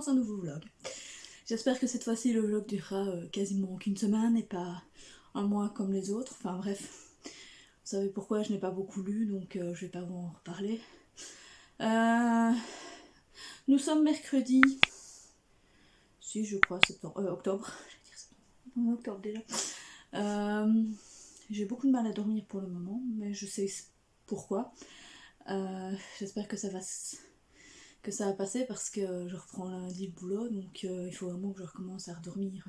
commence un nouveau vlog. J'espère que cette fois-ci le vlog durera quasiment qu'une semaine et pas un mois comme les autres. Enfin bref, vous savez pourquoi je n'ai pas beaucoup lu, donc je vais pas vous en reparler. Nous sommes mercredi, si je crois octobre, je vais dire septembre, octobre déjà. J'ai beaucoup de mal à dormir pour le moment, mais je sais pourquoi. J'espère que ça va passer parce que je reprends lundi le boulot, donc il faut vraiment que je recommence à redormir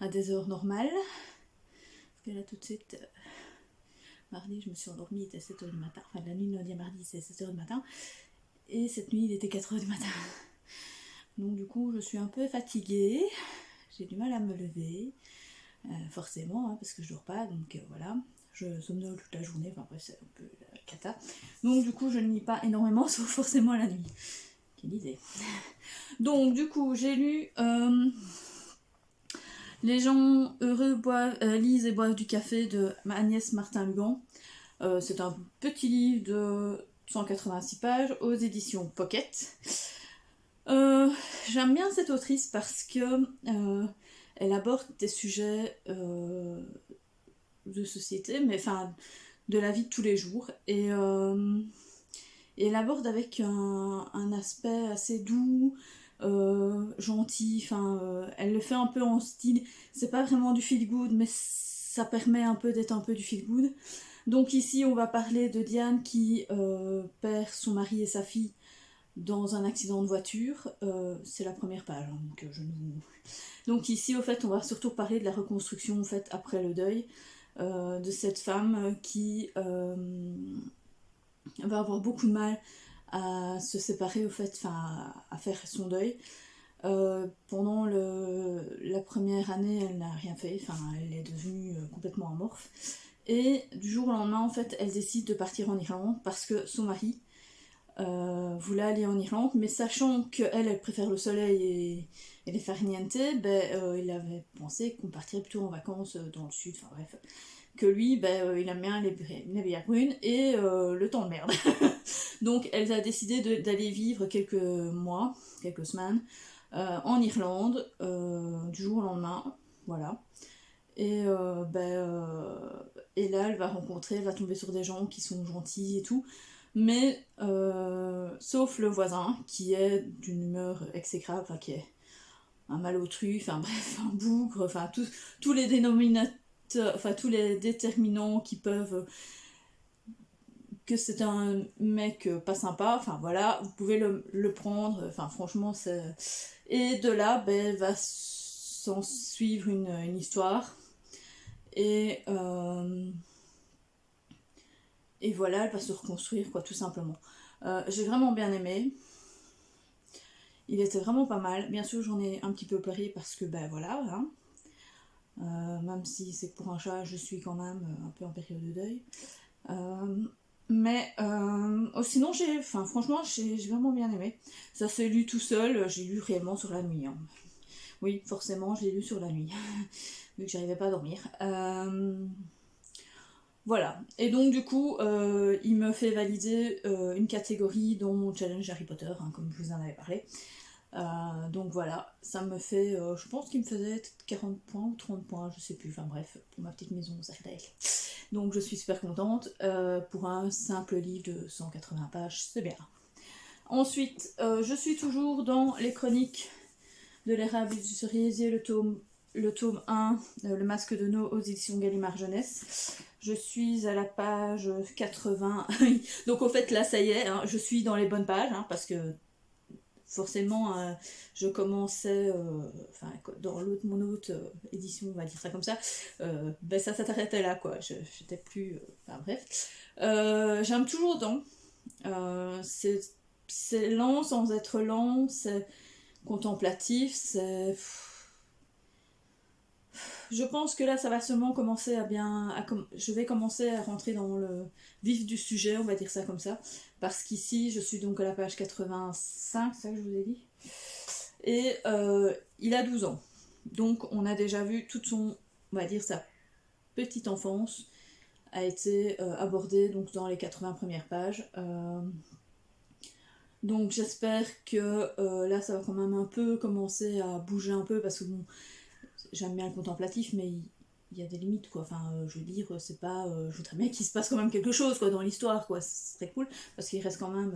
à des heures normales. Parce que là tout de suite, mardi je me suis endormie, il était 7h du matin, enfin la nuit de lundi à mardi c'est 7h du matin, et cette nuit il était 4h du matin. Donc du coup je suis un peu fatiguée, j'ai du mal à me lever, forcément, hein, parce que je dors pas, donc voilà. Je somnole toute la journée, enfin bref c'est un peu la cata. Donc du coup je ne lis pas énormément, sauf forcément la nuit. Quelle idée. Donc du coup j'ai lu Les gens heureux lisent et boivent du café de Agnès Martin-Lugan. C'est un petit livre de 186 pages aux éditions Pocket. J'aime bien cette autrice parce que elle aborde des sujets de société, mais enfin de la vie de tous les jours, et elle aborde avec un aspect assez doux, gentil, elle le fait un peu en style, c'est pas vraiment du feel good, mais ça permet un peu d'être un peu du feel good. Donc ici on va parler de Diane qui perd son mari et sa fille dans un accident de voiture. C'est la première page, hein, donc ici au fait on va surtout parler de la reconstruction en fait après le deuil, de cette femme qui va avoir beaucoup de mal à se séparer au fait, à faire son deuil. Pendant la première année elle n'a rien fait, elle est devenue complètement amorphe, et du jour au lendemain en fait elle décide de partir en Irlande parce que son mari voulait aller en Irlande, mais sachant qu'elle préfère le soleil et les farniente, il avait pensé qu'on partirait plutôt en vacances dans le sud, enfin bref, que lui il aime bien les bières brunes et le temps de merde. Donc elle a décidé d'aller vivre quelques mois, quelques semaines en Irlande du jour au lendemain, voilà. Et là elle va tomber sur des gens qui sont gentils et tout, mais sauf le voisin qui est d'une humeur exécrable, qui est un malotru, bref, un bougre, tous les dénominateurs, tous les déterminants qui peuvent que c'est un mec pas sympa, voilà, vous pouvez le prendre, franchement c'est... Et de là va s'en suivre une histoire, et voilà, elle va se reconstruire, quoi, tout simplement. J'ai vraiment bien aimé. Il était vraiment pas mal. Bien sûr, j'en ai un petit peu pleuré parce que, voilà, hein. Même si c'est pour un chat, je suis quand même un peu en période de deuil. Sinon, franchement, j'ai vraiment bien aimé. Ça s'est lu tout seul, j'ai lu réellement sur la nuit, hein. Oui, forcément, je l'ai lu sur la nuit, vu que j'arrivais pas à dormir. Voilà, et donc du coup, il me fait valider une catégorie dans mon challenge Harry Potter, hein, comme je vous en avais parlé. Donc voilà, ça me fait, je pense qu'il me faisait 40 points ou 30 points, je sais plus, bref, pour ma petite maison, ça fait. Donc je suis super contente, pour un simple livre de 180 pages, c'est bien. Ensuite, je suis toujours dans les chroniques de l'érable du cerisier, le tome 1, le masque de No aux éditions Gallimard Jeunesse. Je suis à la page 80. Donc au fait là ça y est, hein, je suis dans les bonnes pages, hein, parce que forcément je commençais dans mon autre édition, on va dire ça comme ça, ça s'arrêtait là, quoi. J'étais plus... bref. J'aime toujours autant. C'est lent sans être lent, c'est contemplatif, c'est... Je pense que là ça va seulement commencer je vais commencer à rentrer dans le vif du sujet, on va dire ça comme ça, parce qu'ici je suis donc à la page 85, c'est ça que je vous ai dit, et il a 12 ans, donc on a déjà vu toute on va dire sa petite enfance a été abordée donc dans les 80 premières pages. Donc j'espère que là ça va quand même un peu commencer à bouger un peu parce que bon, j'aime bien le contemplatif mais il y a des limites quoi. Enfin je veux dire c'est pas, je voudrais bien qu'il se passe quand même quelque chose quoi dans l'histoire quoi, ce serait cool parce qu'il reste quand même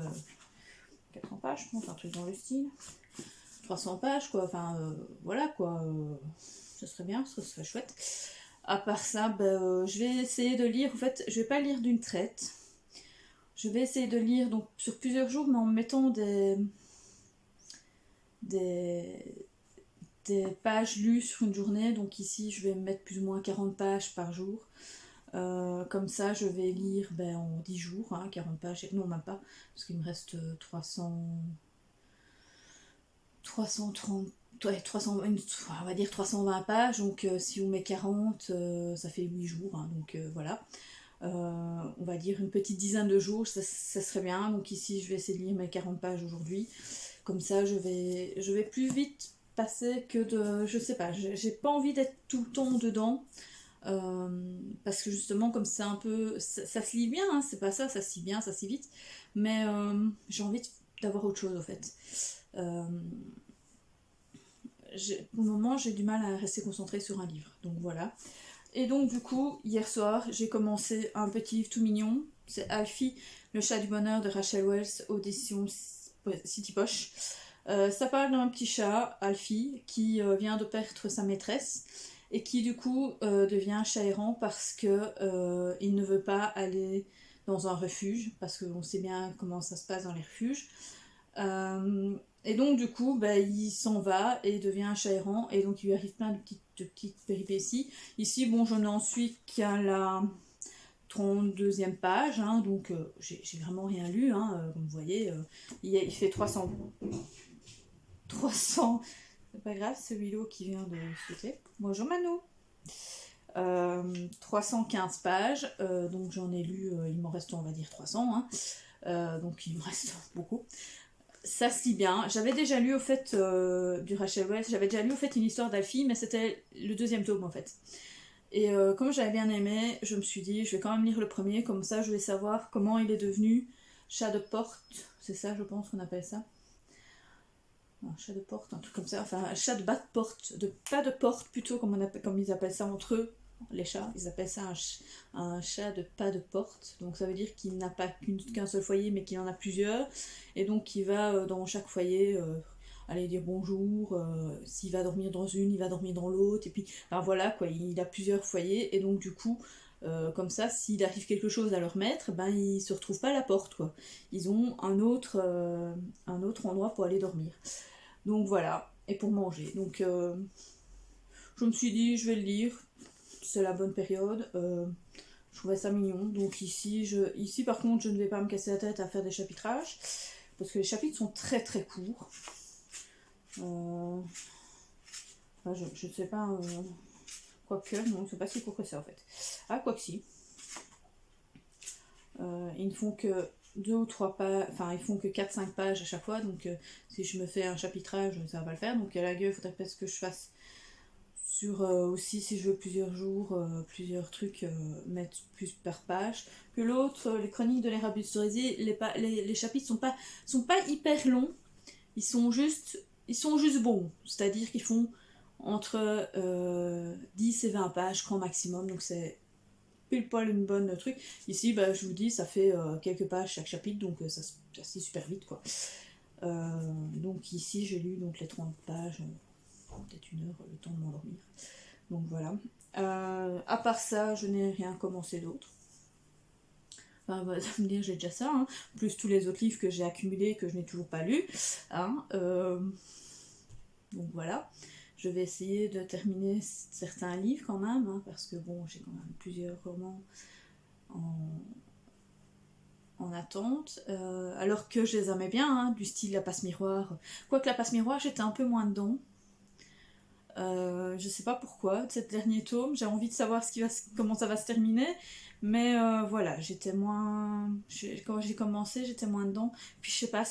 400 pages je pense, un truc dans le style, 300 pages quoi, enfin voilà quoi, ce serait bien, ce serait chouette. À part ça, je vais essayer de lire, en fait je vais pas lire d'une traite. Je vais essayer de lire donc sur plusieurs jours, mais en mettant des, des pages lues sur une journée. Donc ici, je vais mettre plus ou moins 40 pages par jour. Comme ça, je vais lire en 10 jours, hein, 40 pages. Non, même pas, parce qu'il me reste 330... Ouais, 300, on va dire 320 pages. Donc si on met 40, ça fait 8 jours. Hein, donc voilà. On va dire une petite dizaine de jours, ça serait bien. Donc ici, je vais essayer de lire mes 40 pages aujourd'hui. Comme ça, je vais plus vite passer que de... Je sais pas, j'ai pas envie d'être tout le temps dedans. Parce que justement, comme c'est un peu... Ça se lit bien, hein, c'est pas ça, ça se lit bien, ça se lit vite. Mais j'ai envie d'avoir autre chose, en fait. Pour le moment, j'ai du mal à rester concentrée sur un livre. Donc voilà. Et donc du coup, hier soir, j'ai commencé un petit livre tout mignon. C'est Alfie, le chat du bonheur de Rachel Wells, audition City Poche. Ça parle d'un petit chat, Alfie, qui vient de perdre sa maîtresse et qui du coup devient chat errant parce que il ne veut pas aller dans un refuge, parce qu'on sait bien comment ça se passe dans les refuges. Et donc du coup, il s'en va et devient un chat errant, et donc il lui arrive plein de petites péripéties. Ici, bon, je n'en suis qu'à la 32e page, hein, donc j'ai vraiment rien lu, hein, comme vous voyez, il fait 300, c'est pas grave, c'est Willow qui vient de sauter. Bonjour Mano. 315 pages, donc j'en ai lu, il m'en reste on va dire 300, hein, donc il me reste beaucoup. Ça se lit bien. J'avais déjà lu au fait du Rachel Weisz, j'avais déjà lu au fait une histoire d'Alfie, mais c'était le 2e tome en fait. Et comme j'avais bien aimé, je me suis dit, je vais quand même lire le premier, comme ça je vais savoir comment il est devenu chat de porte. C'est ça, je pense qu'on appelle ça. Un chat de porte, un truc comme ça. Enfin, un chat de bas de porte, pas de porte plutôt, comme ils appellent ça entre eux, les chats. Ils appellent ça un chat de pas de porte. Donc ça veut dire qu'il n'a pas qu'un seul foyer, mais qu'il en a plusieurs. Et donc il va dans chaque foyer aller dire bonjour. S'il va dormir dans une, il va dormir dans l'autre. Et puis, enfin voilà quoi, il a plusieurs foyers. Et donc du coup, comme ça, s'il arrive quelque chose à leur maître, ils se retrouvent pas à la porte quoi. Ils ont un autre endroit pour aller dormir. Donc voilà, et pour manger. Donc je me suis dit, je vais le lire, c'est la bonne période. Je trouvais ça mignon. Donc ici par contre, je ne vais pas me casser la tête à faire des chapitrages, parce que les chapitres sont très très courts. Enfin, je ne sais pas, quoique, non, c'est pas si court que ça en fait. Ah, quoique si. Ils ne font que 2 ou 3 pages, enfin ils font que 4-5 pages à chaque fois, donc si je me fais un chapitrage, ça va pas le faire, donc à la gueule, il faudrait peut-être que je fasse sur aussi, si je veux plusieurs jours, plusieurs trucs, mettre plus par page. Que l'autre, les chroniques de l'érable de cerisier, les chapitres sont pas hyper longs, ils sont juste bons, c'est-à-dire qu'ils font entre 10 et 20 pages grand maximum, donc c'est pile poil une bonne truc. Ici, je vous dis, ça fait quelques pages chaque chapitre, donc ça se lit super vite, quoi. Donc ici, j'ai lu donc les 30 pages, peut-être 1 heure, le temps de m'endormir. Donc voilà. À part ça, je n'ai rien commencé d'autre. Enfin, vous allez me dire, j'ai déjà ça, hein, plus tous les autres livres que j'ai accumulés que je n'ai toujours pas lus. Hein, donc voilà. Je vais essayer de terminer certains livres quand même, hein, parce que bon, j'ai quand même plusieurs romans en attente, alors que je les aimais bien, hein, du style La Passe-Miroir. Quoique La Passe-Miroir, j'étais un peu moins dedans. Je sais pas pourquoi, ce dernier tome, j'ai envie de savoir comment ça va se terminer, mais voilà, j'étais moins... Quand j'ai commencé, j'étais moins dedans, puis je sais pas,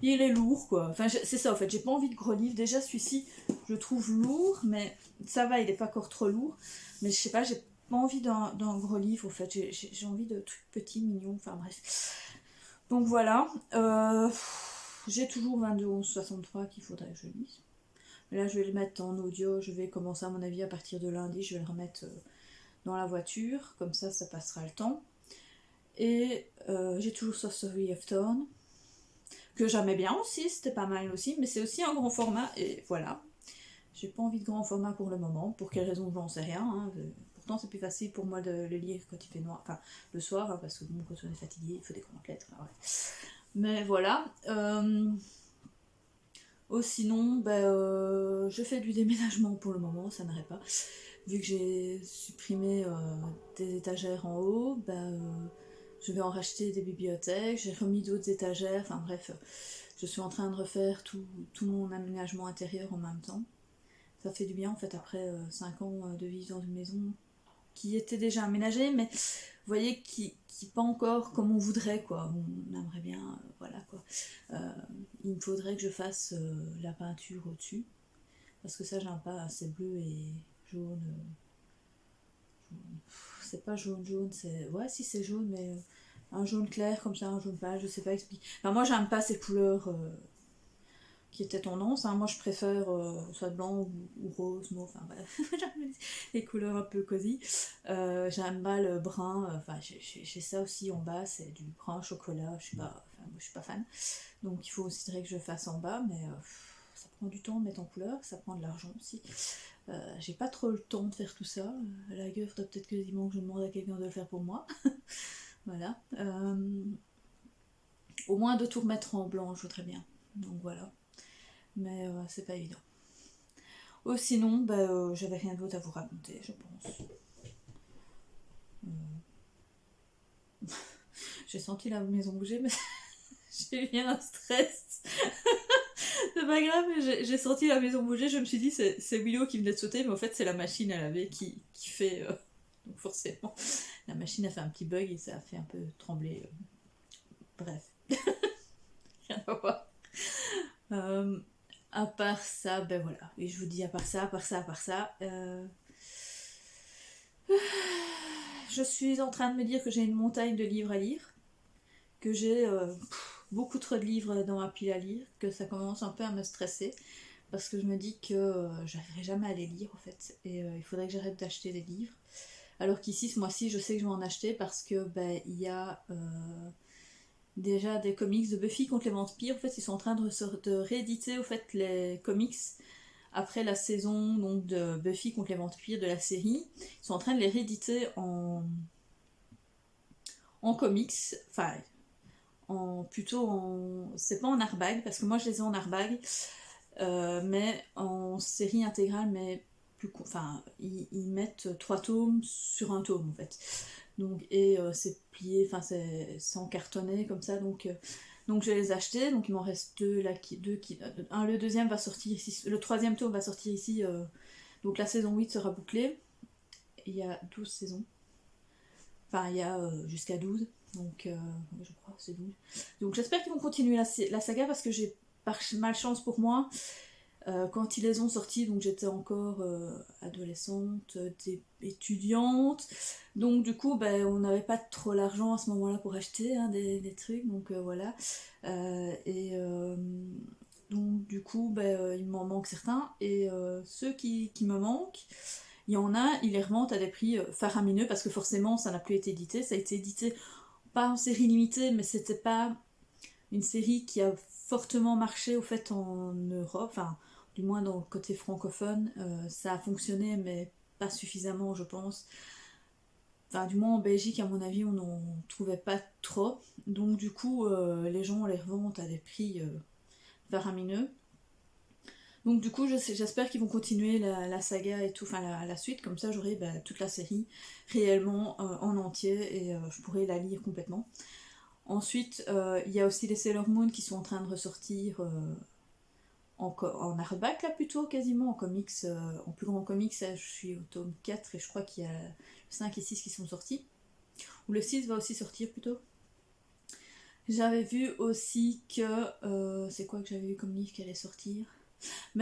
il est lourd quoi, enfin c'est ça en fait, j'ai pas envie de gros livres, déjà celui-ci je trouve lourd, mais ça va, il est pas encore trop lourd, mais je sais pas, j'ai pas envie d'un gros livre en fait, j'ai envie de trucs petits, mignons, enfin bref. Donc voilà, j'ai toujours 22 11 63 qu'il faudrait que je lise. Mais là je vais le mettre en audio, je vais commencer à mon avis à partir de lundi, je vais le remettre dans la voiture, comme ça passera le temps. Et j'ai toujours Sorcery of Thorn, que j'aimais bien aussi, c'était pas mal aussi, mais c'est aussi un grand format, et voilà. J'ai pas envie de grand format pour le moment, pour quelle raison j'en sais rien. Hein. Pourtant c'est plus facile pour moi de le lire quand il fait noir, enfin le soir, hein, parce que bon, quand on est fatigué, il faut des grandes lettres. Hein, ouais. Mais voilà. Sinon, je fais du déménagement pour le moment, ça n'arrête pas. Vu que j'ai supprimé des étagères en haut, je vais en racheter des bibliothèques, j'ai remis d'autres étagères, enfin bref, je suis en train de refaire tout mon aménagement intérieur en même temps. Ça fait du bien en fait après 5 ans de vivre dans une maison qui était déjà aménagée, mais vous voyez, qui pas encore comme on voudrait, quoi. On aimerait bien, voilà quoi. Il me faudrait que je fasse la peinture au-dessus, parce que ça j'aime pas, c'est bleu et jaune. C'est pas jaune, c'est... Ouais, si c'est jaune, mais un jaune clair comme ça, un jaune pâle, je sais pas expliquer. Enfin, moi j'aime pas ces couleurs qui étaient tendance, hein. Moi je préfère soit blanc ou rose, mauve, enfin bref, j'aime les couleurs un peu cosy. J'aime pas le brun, enfin j'ai ça aussi en bas, c'est du brun chocolat, moi, je suis pas fan. Donc il faut aussi que je fasse en bas, mais ça prend du temps de mettre en couleur, ça prend de l'argent aussi. J'ai pas trop le temps de faire tout ça. À la gueule, faudrait peut-être quasiment que je demande à quelqu'un de le faire pour moi. Voilà. Au moins de tout remettre en blanc, je voudrais bien. Donc voilà. Mais c'est pas évident. Sinon, j'avais rien d'autre à vous raconter, je pense. J'ai senti la maison bouger, mais j'ai eu un stress. C'est pas grave, mais j'ai senti la maison bouger, je me suis dit c'est Willow qui venait de sauter, mais en fait c'est la machine à laver qui fait... donc forcément, la machine a fait un petit bug et ça a fait un peu trembler. Bref. Rien à voir. À part ça, voilà. Et je vous dis à part ça. Je suis en train de me dire que j'ai une montagne de livres à lire, que j'ai beaucoup trop de livres dans ma pile à lire, que ça commence un peu à me stresser, parce que je me dis que j'arriverai jamais à les lire en fait, et il faudrait que j'arrête d'acheter des livres. Alors qu'ici, ce mois-ci, je sais que je vais en acheter parce que il y a déjà des comics de Buffy contre les vampires. En fait, ils sont en train de rééditer au fait les comics après la saison donc de Buffy contre les vampires de la série. Ils sont en train de les rééditer en comics, enfin c'est pas en hardback parce que moi je les ai en hardback, mais en série intégrale, mais ils mettent 3 tomes sur un tome en fait. Donc, et c'est plié, enfin c'est encartonné comme ça, donc je vais les acheter, donc il m'en reste deux là, le deuxième va sortir ici, le troisième tome va sortir ici, donc la saison 8 sera bouclée, il y a 12 saisons, enfin il y a jusqu'à 12, donc je crois c'est 12, donc j'espère qu'ils vont continuer la saga parce que j'ai par malchance pour moi, quand ils les ont sortis, donc j'étais encore adolescente, étudiante, donc du coup on n'avait pas trop l'argent à ce moment-là pour acheter des trucs, donc voilà, donc du coup il m'en manque certains, et ceux qui me manquent, il y en a, ils les remontent à des prix faramineux, parce que forcément ça n'a plus été édité, ça a été édité pas en série limitée, mais c'était pas une série qui a fortement marché au fait en Europe, enfin du moins dans le côté francophone, ça a fonctionné mais pas suffisamment je pense. Enfin du moins en Belgique à mon avis on n'en trouvait pas trop, donc du coup les gens les revendent à des prix faramineux. Donc du coup j'espère qu'ils vont continuer la saga et tout, enfin la suite, comme ça j'aurai toute la série réellement en entier, et je pourrai la lire complètement. Ensuite, il y a aussi les Sailor Moon qui sont en train de ressortir en hardback, là plutôt, quasiment, en comics, en plus grand comics, je suis au tome 4 et je crois qu'il y a le 5 et 6 qui sont sortis. Ou le 6 va aussi sortir plutôt. J'avais vu aussi que... c'est quoi que j'avais vu comme livre qui allait sortir ?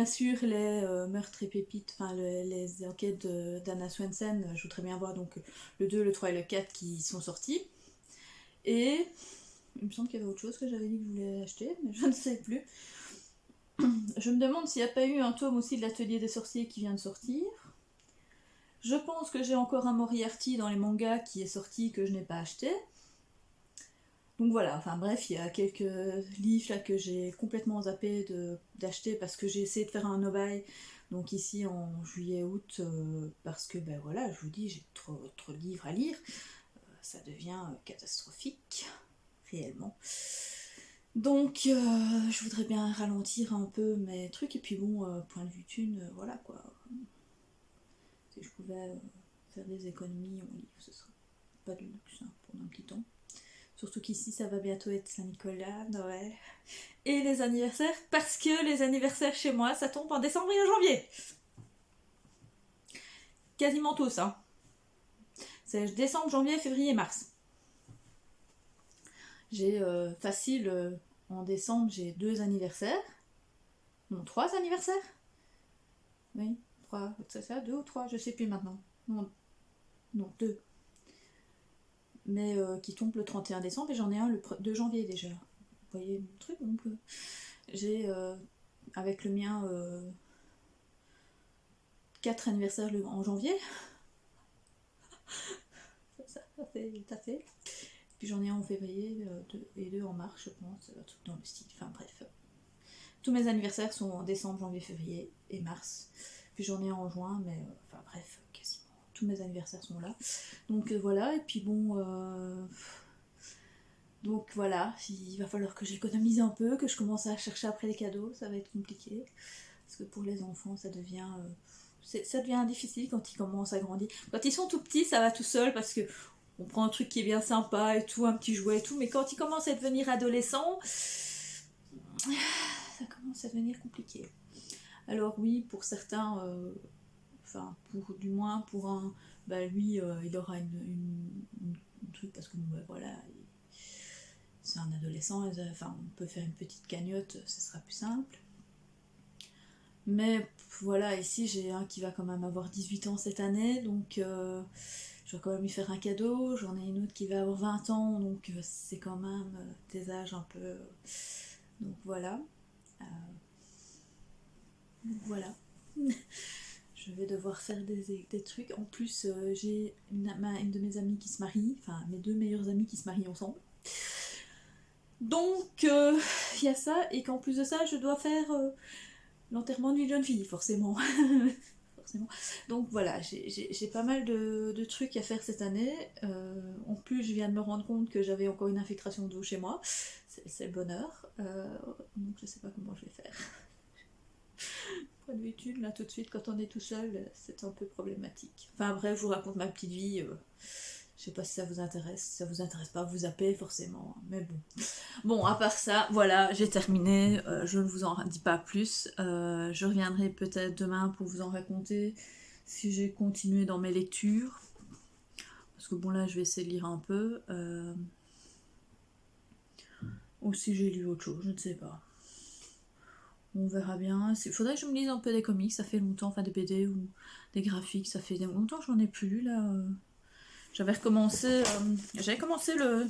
Sur les meurtres et pépites, enfin les enquêtes d'Anna Swensen, je voudrais bien voir donc le 2, le 3 et le 4 qui sont sortis. Et Il me semble qu'il y avait autre chose que j'avais dit que je voulais acheter, mais je ne sais plus. Je me demande s'il n'y a pas eu un tome aussi de l'Atelier des sorciers qui vient de sortir. Je pense que j'ai encore un Moriarty dans les mangas qui est sorti que je n'ai pas acheté. Donc voilà, enfin bref, il y a quelques livres là que j'ai complètement zappé d'acheter parce que j'ai essayé de faire un no-buy. Donc ici en juillet-août, parce que ben voilà, je vous dis, j'ai trop de livres à lire. Ça devient catastrophique, réellement. Donc je voudrais bien ralentir un peu mes trucs. Et puis bon, point de vue thune, voilà quoi. Si je pouvais faire des économies en livre, ce serait pas du luxe hein, pendant un petit temps. Surtout qu'ici, ça va bientôt être Saint-Nicolas, Noël et les anniversaires, parce que les anniversaires chez moi, ça tombe en décembre et en janvier. Quasiment tous, hein. C'est décembre, janvier, février, mars. J'ai facile, en décembre, j'ai 2 anniversaires. Non, 3 anniversaires. Oui, 3, c'est ça, 2 ou 3, je sais plus maintenant. Non, 2. Mais qui tombe le 31 décembre et j'en ai un le 2 janvier déjà. Vous voyez mon truc donc j'ai avec le mien 4 anniversaires en janvier. ça fait. Puis j'en ai un en février et 2 en mars, je pense, un truc dans le style. Enfin bref. Tous mes anniversaires sont en décembre, janvier, février et mars. Puis j'en ai un en juin, mais enfin bref, quasiment. Tous mes anniversaires sont là. Donc voilà, et puis bon. Donc voilà, il va falloir que j'économise un peu, que je commence à chercher après les cadeaux, ça va être compliqué. Parce que pour les enfants, ça devient difficile quand ils commencent à grandir. Quand ils sont tout petits, ça va tout seul parce que on prend un truc qui est bien sympa et tout, un petit jouet et tout, mais quand ils commencent à devenir adolescents, ça commence à devenir compliqué. Alors oui, pour certains, enfin du moins pour un, bah lui, il aura une truc parce que bon, bah, voilà, c'est un adolescent, enfin on peut faire une petite cagnotte, ce sera plus simple. Mais voilà, ici j'ai un qui va quand même avoir 18 ans cette année, donc je vais quand même lui faire un cadeau. J'en ai une autre qui va avoir 20 ans, donc c'est quand même des âges un peu... donc voilà. Voilà. Je vais devoir faire des trucs. En plus, j'ai une de mes amies qui se marie, enfin mes 2 meilleures amies qui se marient ensemble. Donc il y a ça, et qu'en plus de ça, je dois faire l'enterrement d'une jeune fille, forcément. Forcément. Donc voilà, j'ai pas mal de trucs à faire cette année. En plus, je viens de me rendre compte que j'avais encore une infiltration d'eau chez moi. C'est le bonheur. Donc je sais pas comment je vais faire. Point de vue là tout de suite, quand on est tout seul, c'est un peu problématique. Enfin bref, je vous raconte ma petite vie. Je sais pas si ça vous intéresse. Si ça vous intéresse pas, vous zappez forcément. Mais bon. Bon, à part ça, voilà, j'ai terminé. Je ne vous en dis pas plus. Je reviendrai peut-être demain pour vous en raconter si j'ai continué dans mes lectures. Parce que bon, là, je vais essayer de lire un peu. Ou si j'ai lu autre chose, je ne sais pas. On verra bien. Il faudrait que je me lise un peu des comics, ça fait longtemps, enfin des BD ou des graphiques, ça fait longtemps que j'en ai plus lu là. J'avais recommencé. J'avais commencé le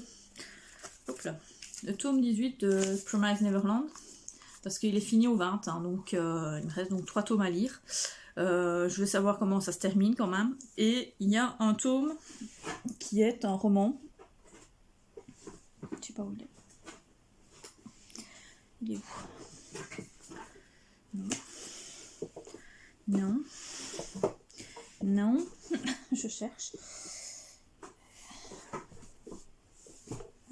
tome 18 de Promise Neverland. Parce qu'il est fini au 20, hein, donc il me reste donc 3 tomes à lire. Je veux savoir comment ça se termine quand même. Et il y a un tome qui est un roman. Je sais pas où il est. Il est où? Non. Non. Je cherche.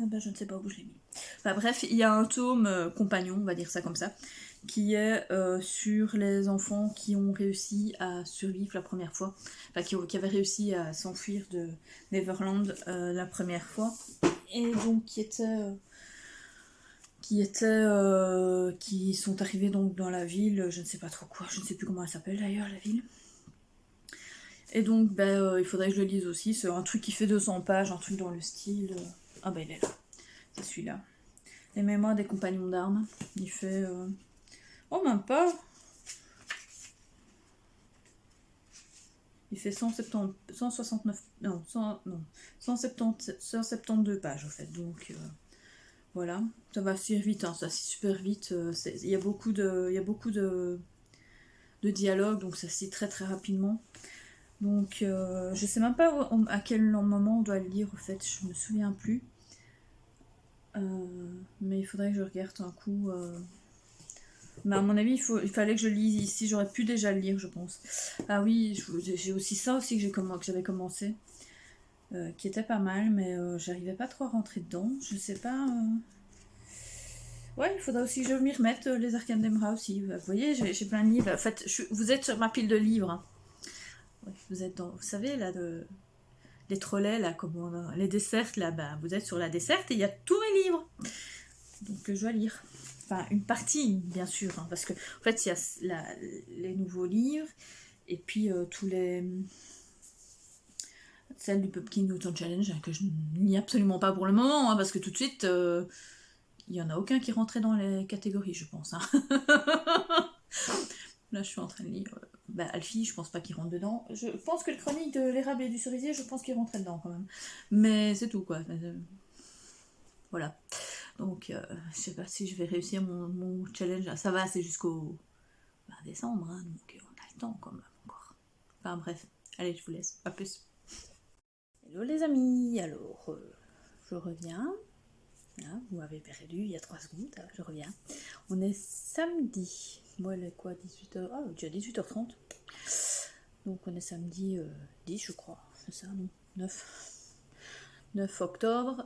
Ah ben je ne sais pas où je l'ai mis. Enfin bref, il y a un tome compagnon, on va dire ça comme ça, qui est sur les enfants qui ont réussi à survivre la première fois, enfin qui avaient réussi à s'enfuir de Neverland la première fois, et donc qui sont arrivés donc dans la ville, je ne sais pas trop quoi, je ne sais plus comment elle s'appelle d'ailleurs la ville. Et donc il faudrait que je le lise aussi, c'est un truc qui fait 200 pages, un truc dans le style... Ah bah il est là, c'est celui-là. Les mémoires des compagnons d'armes, il fait... Oh même pas. Il fait 172 pages en fait, donc Voilà, ça va assez vite, hein, ça se super vite. Il y a beaucoup de dialogue, donc ça se lit très très rapidement. Donc je sais même pas à quel moment on doit le lire, en fait, je me souviens plus. Mais il faudrait que je regarde un coup. Mais à mon avis, il fallait que je lise ici, j'aurais pu déjà le lire, je pense. Ah oui, j'ai aussi ça aussi que j'avais commencé, qui était pas mal, mais j'arrivais pas trop à rentrer dedans. Je sais pas. Ouais, il faudrait aussi que je m'y remette, les Arcanes d'Emra aussi. Vous voyez, j'ai plein de livres. En fait, vous êtes sur ma pile de livres, hein. Ouais, vous êtes dans, vous savez, là, les trolley, là, les desserts, là, bah, vous êtes sur la desserte et il y a tous mes livres. Donc, je dois lire. Enfin, une partie, bien sûr, hein, parce que, en fait, il y a les nouveaux livres et puis tous les. Celle du Pumpkin Newton Challenge, que je ne lis absolument pas pour le moment, hein, parce que tout de suite, il n'y en a aucun qui rentrait dans les catégories, je pense. Hein. Là, je suis en train de lire. Alfie, je pense pas qu'il rentre dedans. Je pense que le chronique de l'érable et du cerisier, je pense qu'il rentrait dedans quand même. Mais c'est tout, quoi. Voilà. Donc, je sais pas si je vais réussir mon challenge. Ça va, c'est jusqu'au décembre, hein, donc on a le temps quand même encore. Enfin bref, allez, je vous laisse. À plus. Hello les amis, alors je reviens. Hein, vous m'avez perdu il y a 3 secondes, je reviens. On est samedi. Moi, il est quoi, 18h? Ah, déjà 18h30. Donc, on est samedi 10, je crois. C'est ça, non? 9 octobre.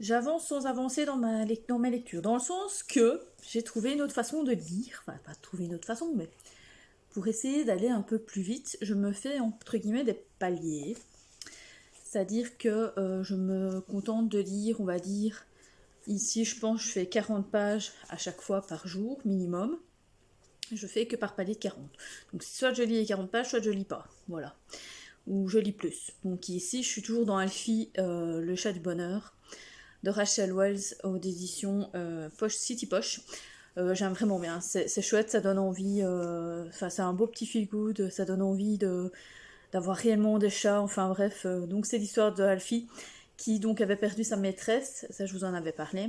J'avance sans avancer dans mes lectures. Dans le sens que j'ai trouvé une autre façon de lire. Enfin, pas trouver une autre façon, mais pour essayer d'aller un peu plus vite, je me fais, entre guillemets, des paliers. C'est-à-dire que je me contente de lire, on va dire, ici je pense que je fais 40 pages à chaque fois par jour, minimum. Je fais que par palier de 40. Donc soit je lis les 40 pages, soit je lis pas. Voilà. Ou je lis plus. Donc ici je suis toujours dans Alfie, le chat du bonheur, de Rachel Wells aux éditions Poche City Poche. J'aime vraiment bien. C'est chouette, ça donne envie. Enfin, c'est un beau petit feel good, ça donne envie d'avoir réellement des chats, enfin bref, donc c'est l'histoire de Alfie qui donc avait perdu sa maîtresse, ça je vous en avais parlé,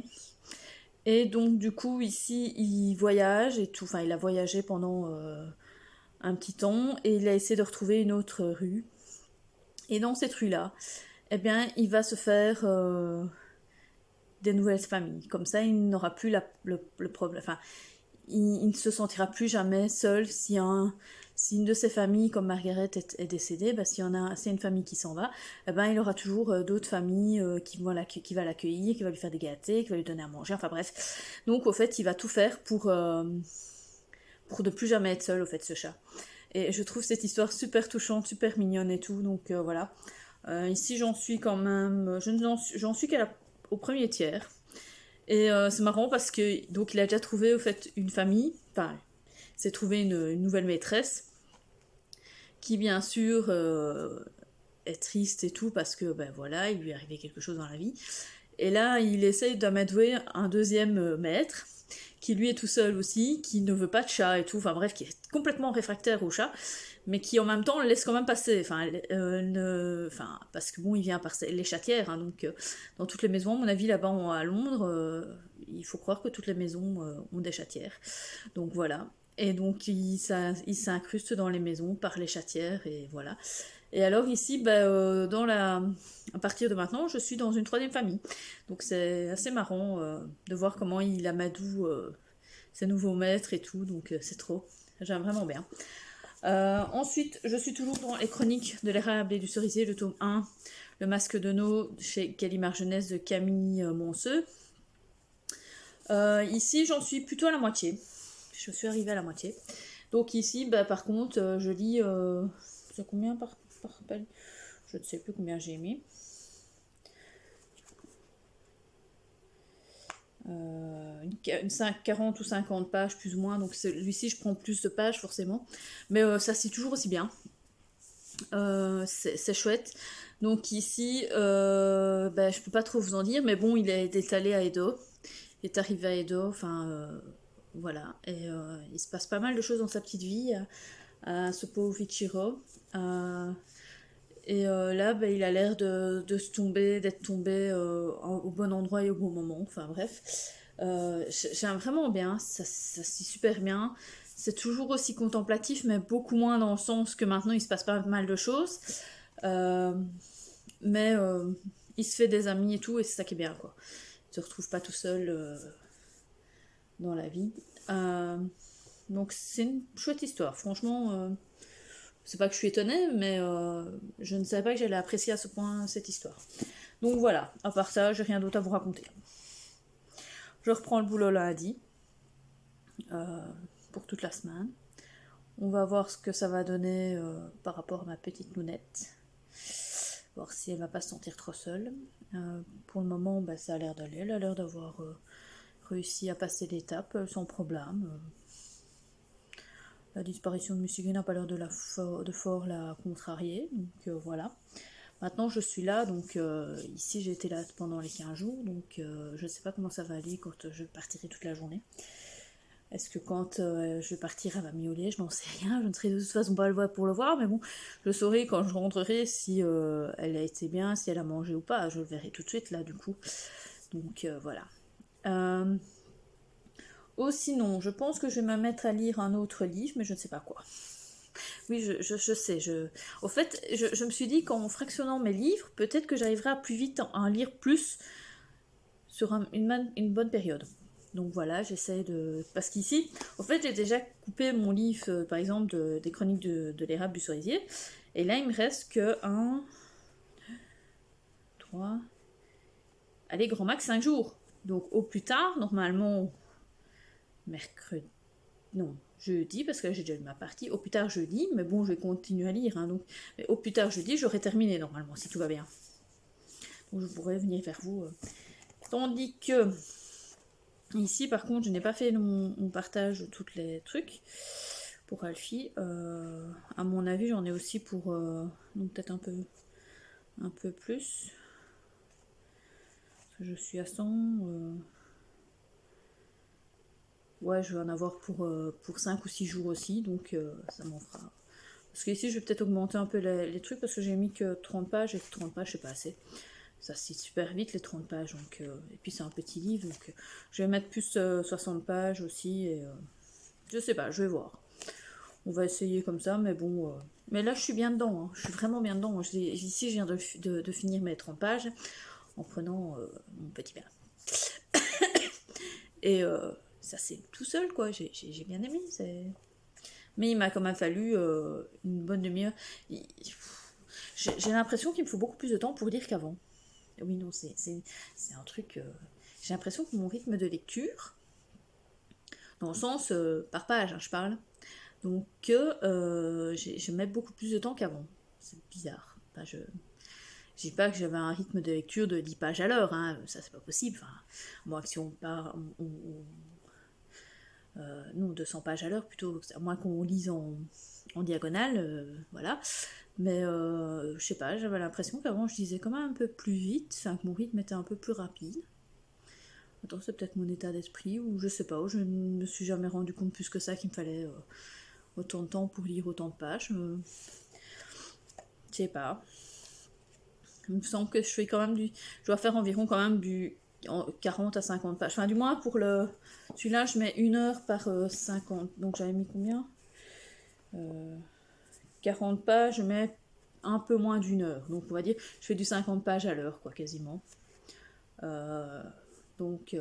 et donc du coup ici il voyage et tout, enfin il a voyagé pendant un petit temps et il a essayé de retrouver une autre rue, et dans cette rue là, eh bien il va se faire des nouvelles familles, comme ça il n'aura plus le problème, enfin il ne se sentira plus jamais seul si une de ses familles, comme Margaret, est décédée, bah, si c'est une famille qui s'en va, eh ben, il aura toujours d'autres familles qui va l'accueillir, qui va lui faire des gâtés, qui va lui donner à manger, enfin bref. Donc au fait, il va tout faire pour ne plus jamais être seul, au fait, ce chat. Et je trouve cette histoire super touchante, super mignonne et tout, donc voilà. Ici, j'en suis quand même... J'en suis au premier tiers. Et c'est marrant parce que donc il a déjà trouvé au fait une famille, enfin, il s'est trouvé une nouvelle maîtresse qui bien sûr est triste et tout parce que ben voilà, il lui est arrivé quelque chose dans la vie. Et là, il essaye d'amadouer un deuxième maître qui lui est tout seul aussi, qui ne veut pas de chat et tout, enfin bref, qui est complètement réfractaire au chat, mais qui en même temps le laisse quand même passer, parce que bon, il vient par les chatières, hein, donc dans toutes les maisons, à mon avis, là-bas à Londres, il faut croire que toutes les maisons ont des chatières, donc voilà. Et donc il s'incruste dans les maisons par les chatières, et voilà. Et alors ici, à partir de maintenant, je suis dans une 3e famille. Donc c'est assez marrant de voir comment il amadoue ses nouveaux maîtres et tout. Donc c'est trop. J'aime vraiment bien. Ensuite, je suis toujours dans les chroniques de l'érable et du cerisier, le tome 1, le masque de No, chez Gallimard Jeunesse de Camille Monceux. Ici, j'en suis plutôt à la moitié. Je suis arrivée à la moitié. Donc ici, par contre, je lis... c'est combien par page? Je ne sais plus combien j'ai mis. 40 ou 50 pages plus ou moins, donc celui-ci je prends plus de pages forcément, mais ça c'est toujours aussi bien, c'est chouette. Donc ici je peux pas trop vous en dire, mais bon, il est allé à Edo, il est arrivé à Edo, enfin voilà, et il se passe pas mal de choses dans sa petite vie à ce pauvre Ichiro, Et là, bah, il a l'air d'être tombé au bon endroit et au bon moment. Enfin bref, j'aime vraiment bien, ça se dit super bien. C'est toujours aussi contemplatif, mais beaucoup moins dans le sens que maintenant il se passe pas mal de choses. Euh, mais il se fait des amis et tout, et c'est ça qui est bien, quoi. Il se retrouve pas tout seul dans la vie. Donc c'est une chouette histoire, franchement. C'est pas que je suis étonnée, mais je ne savais pas que j'allais apprécier à ce point cette histoire. Donc voilà, à part ça, j'ai rien d'autre à vous raconter. Je reprends le boulot lundi, pour toute la semaine. On va voir ce que ça va donner par rapport à ma petite nounette. Voir si elle va pas se sentir trop seule. Pour le moment, bah, ça a l'air d'aller. Elle a l'air d'avoir réussi à passer l'étape sans problème. La disparition de Musigui n'a pas l'air de fort la contrarier. Donc voilà. Maintenant, je suis là, donc ici j'ai été là pendant les 15 jours, donc je ne sais pas comment ça va aller quand je partirai toute la journée. Est-ce que quand je vais partir, elle va miauler? Je n'en sais rien, je ne serai de toute façon pas là pour le voir, mais bon, je saurai quand je rentrerai si elle a été bien, si elle a mangé ou pas, je le verrai tout de suite là du coup. Donc voilà. Sinon, je pense que je vais me mettre à lire un autre livre, mais je ne sais pas quoi. Oui, je sais. Au fait, je me suis dit qu'en fractionnant mes livres, peut-être que j'arriverai à plus vite à en lire plus sur une bonne période. Donc voilà, j'essaie de... Parce qu'ici, au fait, j'ai déjà coupé mon livre, par exemple, des chroniques de l'érable du cerisier. Et là, il me reste que 1, 3... Allez, grand max, 5 jours. Donc au plus tard, normalement, mercredi... Non, jeudi, parce que là j'ai déjà eu ma partie, au plus tard jeudi, mais bon, je vais continuer à lire, hein, donc, mais au plus tard jeudi, j'aurai terminé normalement, si tout va bien. Donc je pourrais venir vers vous. Tandis que, ici par contre, je n'ai pas fait mon partage de tous les trucs pour Alfie. À mon avis, j'en ai aussi pour, donc peut-être un peu plus. Parce que je suis à 100... Ouais, je vais en avoir pour 5 ou 6 jours aussi, donc ça m'en fera. Parce qu'ici, je vais peut-être augmenter un peu les trucs, parce que j'ai mis que 30 pages, et 30 pages, c'est pas assez. Ça se cite super vite, les 30 pages, donc, et puis c'est un petit livre, donc je vais mettre plus 60 pages aussi, et je sais pas, je vais voir. On va essayer comme ça, mais bon... Mais là, je suis bien dedans, hein. Je suis vraiment bien dedans. Ici, je viens de finir mes 30 pages, en prenant mon petit bain. Et... ça c'est tout seul quoi, j'ai bien aimé. Mais il m'a quand même fallu une bonne demi-heure. J'ai l'impression qu'il me faut beaucoup plus de temps pour lire qu'avant. Oui, non, c'est un truc... j'ai l'impression que mon rythme de lecture, dans le sens par page, hein, je parle, donc je mets beaucoup plus de temps qu'avant. C'est bizarre. Enfin, je dis pas que j'avais un rythme de lecture de 10 pages à l'heure, hein, ça c'est pas possible. Enfin, moi, si on part... non, 200 pages à l'heure plutôt, à moins qu'on lise en diagonale, voilà. Mais je sais pas, j'avais l'impression qu'avant je lisais quand même un peu plus vite, enfin que mon rythme était un peu plus rapide. Attends, c'est peut-être mon état d'esprit, ou je sais pas, je ne me suis jamais rendu compte plus que ça qu'il me fallait autant de temps pour lire autant de pages. Je sais pas. Il me semble que je fais quand même je dois faire environ quand même du 40 à 50 pages. Enfin, du moins, pour celui-là, je mets 1 heure par 50. Donc, j'avais mis combien 40 pages, je mets un peu moins d'1 heure. Donc, on va dire, je fais du 50 pages à l'heure, quoi, quasiment. Donc,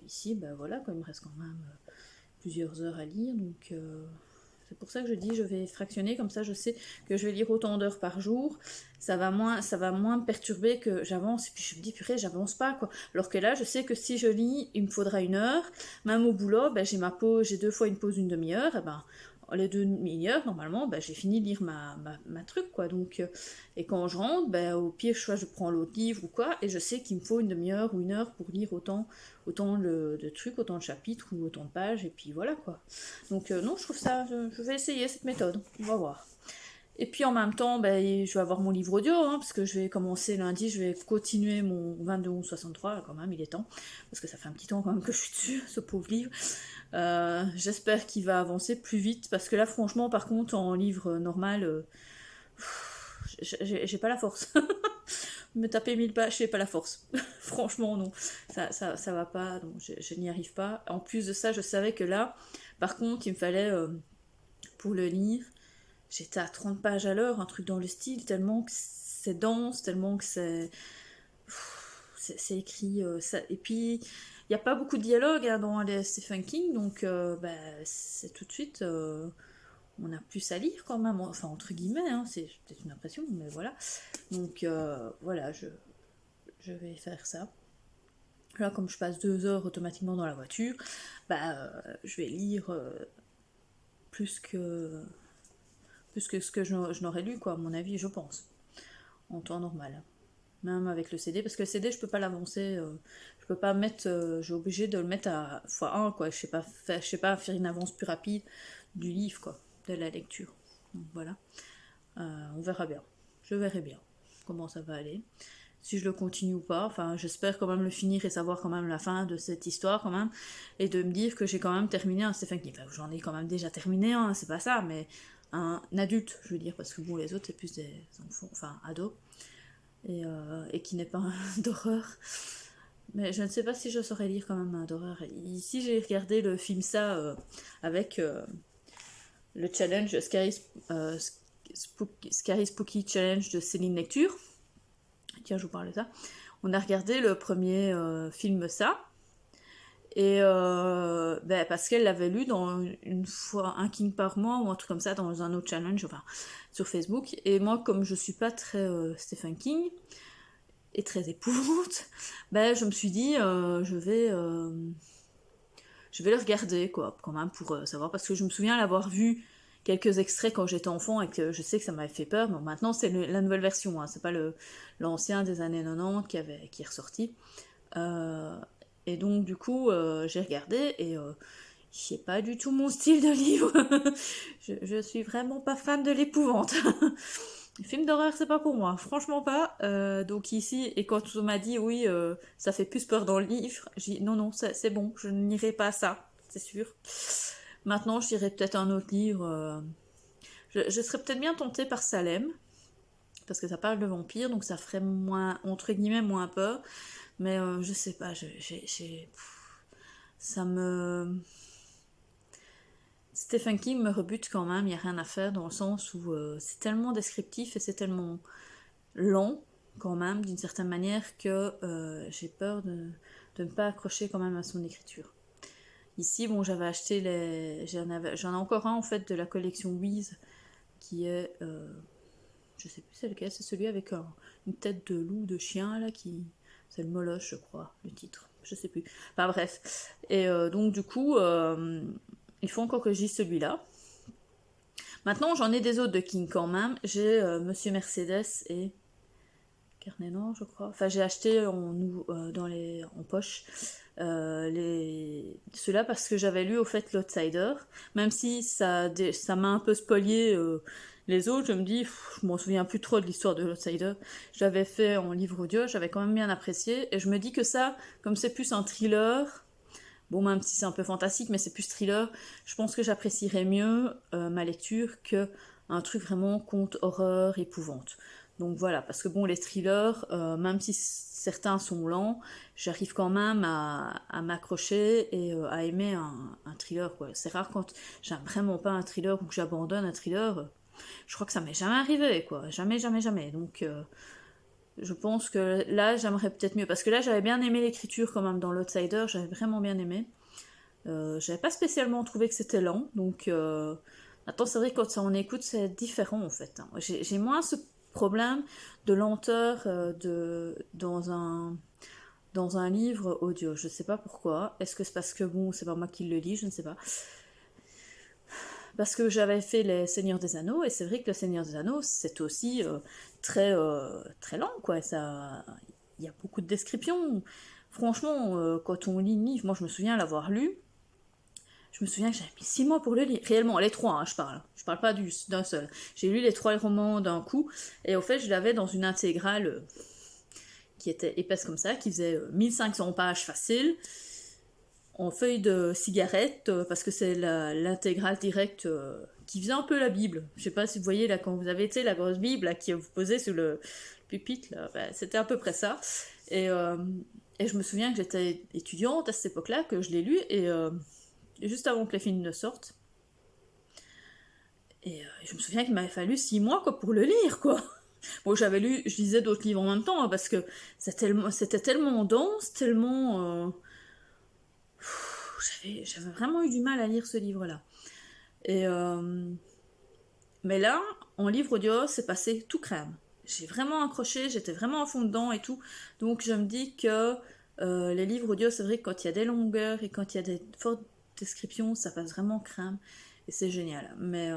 ici, ben voilà, quoi, il me reste quand même plusieurs heures à lire. Donc, c'est pour ça que je dis, je vais fractionner, comme ça, je sais que je vais lire autant d'heures par jour. Ça va moins me perturber que j'avance, et puis je me dis, purée, j'avance pas, quoi. Alors que là, je sais que si je lis, il me faudra 1 heure. Même au boulot, ben, j'ai 2 fois une pause d'une demi-heure, et ben, les 2 demi-heures, normalement, ben, j'ai fini de lire ma truc, quoi. Donc, et quand je rentre, ben, au pire, soit je prends l'autre livre ou quoi, et je sais qu'il me faut une demi-heure ou 1 heure pour lire autant de trucs, autant de chapitres ou autant de pages, et puis voilà, quoi. Donc, non, je trouve ça, je vais essayer cette méthode, on va voir. Et puis en même temps, ben, je vais avoir mon livre audio, hein, parce que je vais commencer lundi, je vais continuer mon 22-11-63, quand même, il est temps, parce que ça fait un petit temps quand même que je suis dessus, ce pauvre livre. J'espère qu'il va avancer plus vite, parce que là, franchement, par contre, en livre normal, j'ai pas la force. Me taper 1000 pages, j'ai pas la force. Franchement, non. Ça va pas, donc je n'y arrive pas. En plus de ça, je savais que là, par contre, il me fallait, pour le lire, j'étais à 30 pages à l'heure, un truc dans le style, tellement que c'est dense, tellement que c'est écrit. Et puis, il n'y a pas beaucoup de dialogue hein, dans les Stephen King, donc c'est tout de suite. On a plus à lire quand même, enfin entre guillemets, hein, c'est peut-être une impression, mais voilà. Donc voilà, je vais faire ça. Là, comme je passe 2 heures automatiquement dans la voiture, je vais lire plus que ce que je n'aurais lu, quoi, à mon avis, je pense, en temps normal. Même avec le CD, parce que le CD, je peux pas l'avancer, je peux pas mettre, j'ai obligé de le mettre à x1, quoi, je sais pas faire une avance plus rapide du livre, quoi, de la lecture. Donc voilà, on verra bien, je verrai bien comment ça va aller, si je le continue ou pas, enfin j'espère quand même le finir et savoir quand même la fin de cette histoire quand même, et de me dire que j'ai quand même terminé un Stephen King, enfin j'en ai quand même déjà terminé un, c'est pas ça, mais un adulte, je veux dire, parce que bon les autres c'est plus des enfants, enfin ados, et qui n'est pas d'horreur. Mais je ne sais pas si je saurais lire quand même un d'horreur. Ici j'ai regardé le film ça avec le challenge Scary Spooky Challenge de Céline Lecture. Tiens, je vous parle de ça. On a regardé le premier film ça. Et parce qu'elle l'avait lu dans une fois un King par mois ou un truc comme ça dans un autre challenge, enfin sur Facebook. Et moi, comme je suis pas très Stephen King et très épouvante, je me suis dit je vais le regarder quoi, quand même pour savoir, parce que je me souviens l'avoir vu quelques extraits quand j'étais enfant et que je sais que ça m'avait fait peur. Bon, maintenant c'est la nouvelle version, hein, c'est pas l'ancien des années 90 qui est ressorti. Et donc du coup j'ai regardé et c'est pas du tout mon style de livre. je suis vraiment pas fan de l'épouvante. Les films d'horreur c'est pas pour moi, franchement pas. Donc ici, et quand on m'a dit oui ça fait plus peur dans le livre, j'ai dit non c'est bon, je n'irai pas à ça, c'est sûr. Maintenant je dirais peut-être un autre livre. Je serais peut-être bien tentée par Salem, parce que ça parle de vampires, donc ça ferait moins, entre guillemets, moins peur. Mais je sais pas, ça me... Stephen King me rebute quand même, il n'y a rien à faire dans le sens où c'est tellement descriptif et c'est tellement lent quand même, d'une certaine manière, que j'ai peur de ne pas accrocher quand même à son écriture. Ici, bon, j'avais acheté j'en ai encore un en fait de la collection Weeze, qui est... je sais plus c'est lequel, c'est celui avec une tête de loup, de chien, là, c'est le Moloch, je crois, le titre. Je sais plus. Enfin bref. Et donc du coup, il faut encore que je lise celui-là. Maintenant, j'en ai des autres de King quand même. J'ai Monsieur Mercedes et Carnet Noir, je crois. Enfin, j'ai acheté en poche ceux-là parce que j'avais lu au fait l'Outsider. Même si ça m'a un peu spolié les autres, je me dis, je m'en souviens plus trop de l'histoire de l'Outsider. J'avais fait en livre audio, j'avais quand même bien apprécié. Et je me dis que ça, comme c'est plus un thriller, bon, même si c'est un peu fantastique, mais c'est plus thriller, je pense que j'apprécierais mieux ma lecture que un truc vraiment conte horreur, épouvante. Donc voilà, parce que bon, les thrillers, même si certains sont lents, j'arrive quand même à m'accrocher et à aimer un thriller, quoi. C'est rare quand j'aime vraiment pas un thriller ou que j'abandonne un thriller. Je crois que ça m'est jamais arrivé, quoi. Jamais, jamais, jamais. Donc je pense que là, j'aimerais peut-être mieux. Parce que là, j'avais bien aimé l'écriture quand même dans l'Outsider, j'avais vraiment bien aimé. J'avais pas spécialement trouvé que c'était lent, donc... Attends, c'est vrai que quand ça on écoute, c'est différent en fait. Hein. J'ai moins ce problème de lenteur dans un livre audio. Je sais pas pourquoi. Est-ce que c'est parce que bon, c'est pas moi qui le lis, je ne sais pas. Parce que j'avais fait Les Seigneurs des Anneaux, et c'est vrai que Le Seigneur des Anneaux, c'est aussi très lent, quoi. Il y a beaucoup de descriptions. Franchement, quand on lit le livre, moi je me souviens l'avoir lu, je me souviens que j'avais mis 6 mois pour le lire. Réellement, les 3, hein, je parle. Je parle pas d'un seul. J'ai lu les 3 romans d'un coup, et au fait, je l'avais dans une intégrale qui était épaisse comme ça, qui faisait 1500 pages facile, en feuille de cigarette, parce que c'est l'intégrale directe qui faisait un peu la Bible. Je sais pas si vous voyez là, quand vous avez été la grosse Bible là, qui vous posez sur le pupitre, là, bah, c'était à peu près ça. Et je me souviens que j'étais étudiante à cette époque-là, que je l'ai lu, et juste avant que les films ne sortent. Et je me souviens qu'il m'avait fallu 6 mois quoi, pour le lire, quoi. Bon, je lisais d'autres livres en même temps, hein, parce que c'était tellement dense, tellement... j'avais vraiment eu du mal à lire ce livre-là. Et mais là, en livre audio, c'est passé tout crème. J'ai vraiment accroché, j'étais vraiment à fond dedans et tout. Donc je me dis que les livres audio, c'est vrai que quand il y a des longueurs et quand il y a des fortes descriptions, ça passe vraiment crème. Et c'est génial. Mais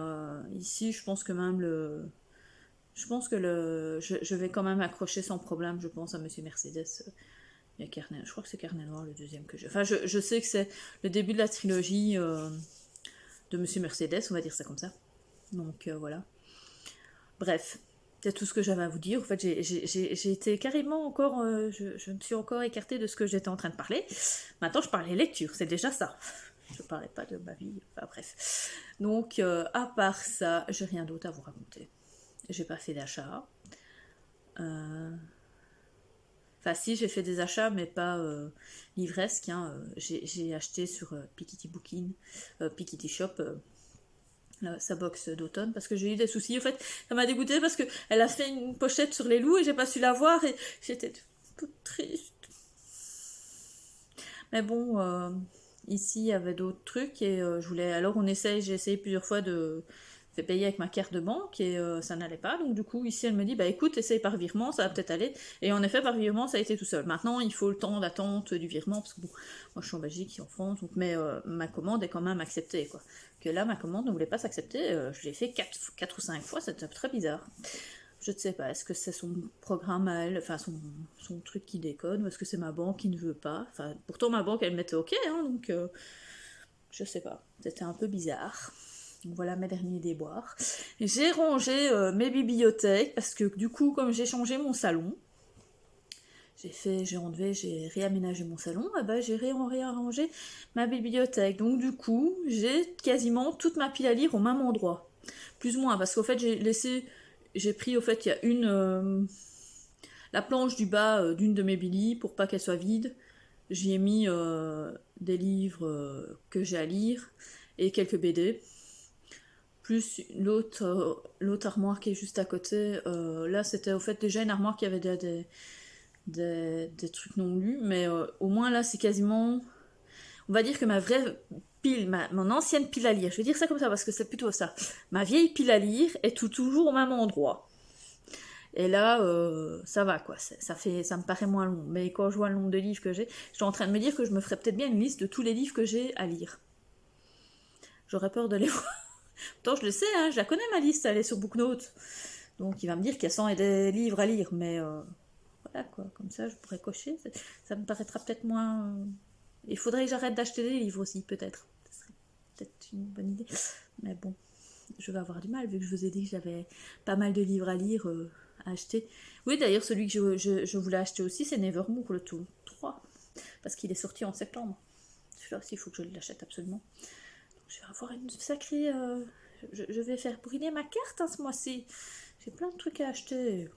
ici, je pense que même je vais quand même accrocher sans problème, je pense, à Monsieur Mercedes. Il y a Carnet, je crois que c'est Carnet Noir le deuxième que j'ai. Enfin, je sais que c'est le début de la trilogie de Monsieur Mercedes, on va dire ça comme ça. Donc voilà. Bref, c'est tout ce que j'avais à vous dire. En fait, j'ai été carrément encore... je me suis encore écartée de ce que j'étais en train de parler. Maintenant, je parlais lecture, c'est déjà ça. Je parlais pas de ma vie, enfin bref. Donc, à part ça, j'ai rien d'autre à vous raconter. J'ai pas fait d'achat. Enfin, si, j'ai fait des achats, mais pas livresques. Hein. J'ai acheté sur Piketty Booking, Piketty Shop, sa box d'automne, parce que j'ai eu des soucis. En fait, ça m'a dégoûté parce qu'elle a fait une pochette sur les loups et j'ai pas su la voir et j'étais toute triste. Mais bon, ici, il y avait d'autres trucs et je voulais... Alors, j'ai essayé plusieurs fois de fait payer avec ma carte de banque et ça n'allait pas. Donc du coup, ici, elle me dit, bah écoute, essaye par virement, ça va peut-être aller. Et en effet, par virement, ça a été tout seul. Maintenant, il faut le temps d'attente du virement, parce que bon, moi je suis en Belgique, en France, donc, mais ma commande est quand même acceptée, quoi. Que là, ma commande ne voulait pas s'accepter, je l'ai fait 4 ou 5 fois, c'était très bizarre. Je ne sais pas, est-ce que c'est son programme à elle, enfin son truc qui déconne, ou est-ce que c'est ma banque qui ne veut pas. Enfin, pourtant ma banque, elle mettait ok, hein, donc je sais pas, c'était un peu bizarre. Donc voilà mes derniers déboires. J'ai rangé mes bibliothèques parce que du coup, comme j'ai changé mon salon, j'ai réaménagé mon salon, et ben j'ai réarrangé ma bibliothèque. Donc du coup, j'ai quasiment toute ma pile à lire au même endroit. Plus ou moins, parce qu'au fait, j'ai pris, au fait, il y a la planche du bas d'une de mes bilis pour pas qu'elle soit vide. J'y ai mis des livres que j'ai à lire et quelques BD. Plus l'autre armoire qui est juste à côté. Là, c'était au fait déjà une armoire qui avait des trucs non lus, mais au moins là, c'est quasiment... On va dire que ma vraie pile, mon ancienne pile à lire, je vais dire ça comme ça parce que c'est plutôt ça, ma vieille pile à lire est toujours au même endroit. Et là, ça va quoi, ça me paraît moins long. Mais quand je vois le nombre de livres que j'ai, je suis en train de me dire que je me ferais peut-être bien une liste de tous les livres que j'ai à lire. J'aurais peur de les voir. Pourtant, je le sais, hein, je la connais ma liste, elle est sur Booknote. Donc, il va me dire qu'il y a 100 et des livres à lire, mais voilà quoi, comme ça, je pourrais cocher. Ça me paraîtra peut-être moins. Il faudrait que j'arrête d'acheter des livres aussi, peut-être. Ce serait peut-être une bonne idée. Mais bon, je vais avoir du mal, vu que je vous ai dit que j'avais pas mal de livres à lire, à acheter. Oui, d'ailleurs, celui que je voulais acheter aussi, c'est Nevermore, le tome 3. Parce qu'il est sorti en septembre. Celui-là aussi, il faut que je l'achète absolument. Je vais avoir une sacrée... je vais faire brûler ma carte hein, ce mois-ci. J'ai plein de trucs à acheter.